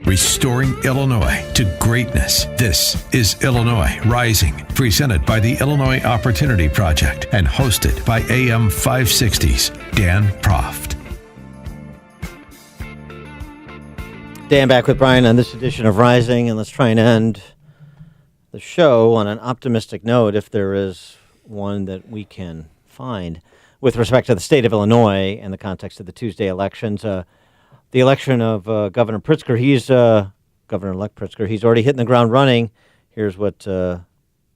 Restoring Illinois to greatness. This is Illinois Rising, presented by the Illinois Opportunity Project and hosted by AM 560's Dan Proft. Dan back with Brian on this edition of Rising, and let's try and end the show on an optimistic note, if there is one that we can find, with respect to the state of Illinois and the context of the Tuesday elections. The election of Governor Pritzker, Governor-elect Pritzker, he's already hitting the ground running. Here's what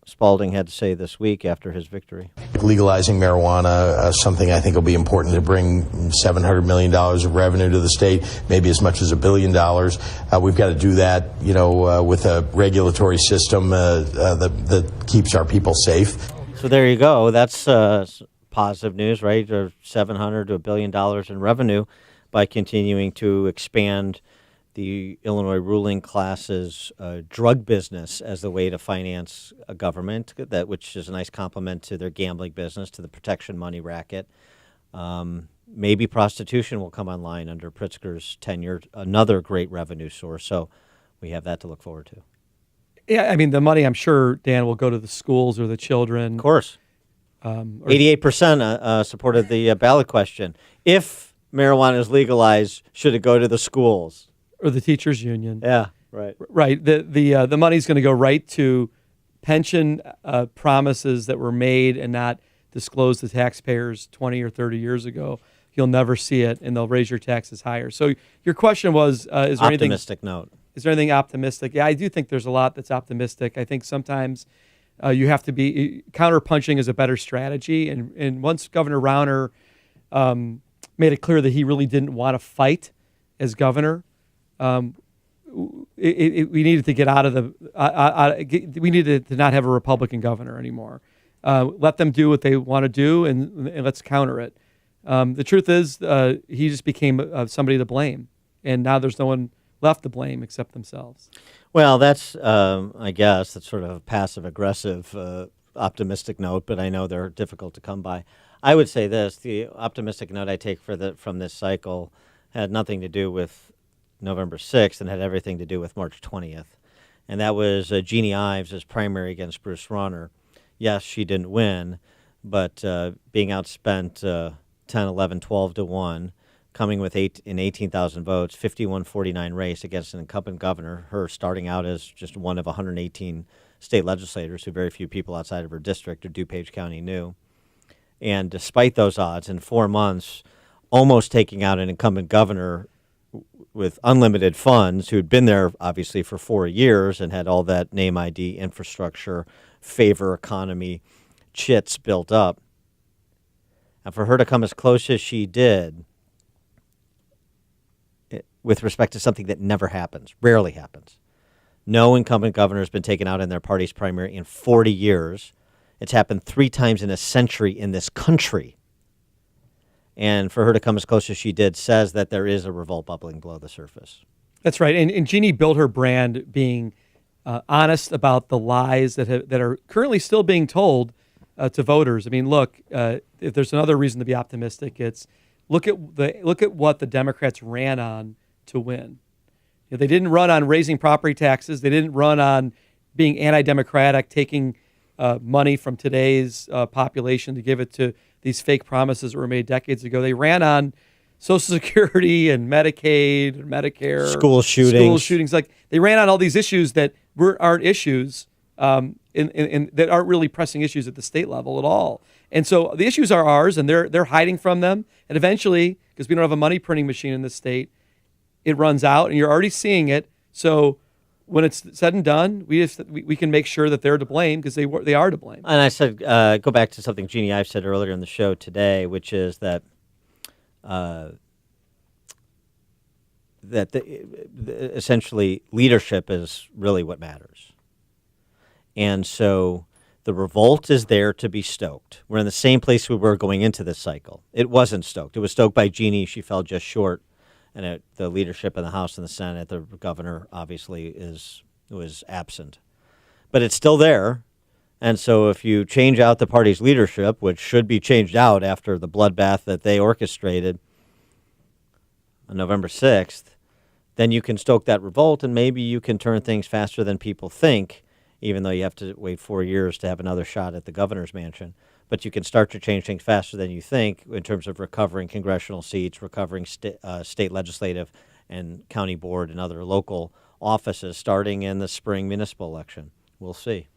Spalding had to say this week after his victory. Legalizing marijuana, something I think will be important to bring $700 million of revenue to the state, maybe as much as $1 billion. We've got to do that, with a regulatory system that keeps our people safe. So there you go. That's positive news, right? Or $700 to $1 billion in revenue by continuing to expand the Illinois ruling class's drug business as the way to finance a government, which is a nice complement to their gambling business, to the protection money racket. Maybe prostitution will come online under Pritzker's tenure, another great revenue source. So we have that to look forward to. Yeah, I mean, the money, I'm sure, Dan, will go to the schools or the children. Of course. 88% supported the ballot question. If marijuana is legalized, should it go to the schools or the teachers union? Yeah, right. Right. The money's going to go right to pension promises that were made and not disclosed to taxpayers 20 or 30 years ago. You'll never see it, and they'll raise your taxes higher. So your question was, is there optimistic note? Is there anything optimistic? Yeah, I do think there's a lot that's optimistic. I think sometimes you have to be counterpunching is a better strategy. And once Governor Rauner made it clear that he really didn't want to fight as governor, we needed to get out of we needed to not have a Republican governor anymore. Let them do what they want to do, and let's counter it. The truth is, he just became somebody to blame, and now there's no one left to blame except themselves. Well, that's, I guess, that's sort of a passive-aggressive optimistic note, but I know they're difficult to come by. I would say this: the optimistic note I take from this cycle had nothing to do with November 6th and had everything to do with March 20th. And that was Jeannie Ives' primary against Bruce Rauner. Yes, she didn't win, but being outspent 10, 11, 12 to 1, coming with 18,000 votes, 51-49 race against an incumbent governor, her starting out as just one of 118 state legislators who very few people outside of her district or DuPage County knew. And despite those odds, in 4 months, almost taking out an incumbent governor with unlimited funds who had been there, obviously, for 4 years and had all that name ID, infrastructure, favor economy, chits built up. And for her to come as close as she did with respect to something that never happens, rarely happens. No incumbent governor has been taken out in their party's primary in 40 years. It's happened 3 times in a century in this country. And for her to come as close as she did says that there is a revolt bubbling below the surface. That's right. And Jeannie built her brand being honest about the lies that are currently still being told to voters. I mean, look, if there's another reason to be optimistic, it's look at what the Democrats ran on to win. They didn't run on raising property taxes. They didn't run on being anti-democratic, taking money from today's population to give it to these fake promises that were made decades ago. They ran on Social Security and Medicaid and Medicare. School shootings. Like, they ran on all these issues that aren't issues that aren't really pressing issues at the state level at all. And so the issues are ours, and they're hiding from them. And eventually, because we don't have a money printing machine in this state, it runs out, and you're already seeing it. So when it's said and done, we can make sure that they're to blame, because they are to blame. And I said, go back to something Jeannie Ives said earlier in the show today, which is that essentially leadership is really what matters. And so the revolt is there to be stoked. We're in the same place we were going into this cycle. It wasn't stoked. It was stoked by Jeannie. She fell just short. And the leadership in the House and the Senate, the governor obviously was absent. But it's still there. And so if you change out the party's leadership, which should be changed out after the bloodbath that they orchestrated on November 6th, then you can stoke that revolt, and maybe you can turn things faster than people think, even though you have to wait 4 years to have another shot at the governor's mansion. But you can start to change things faster than you think in terms of recovering congressional seats, recovering state legislative and county board and other local offices starting in the spring municipal election. We'll see.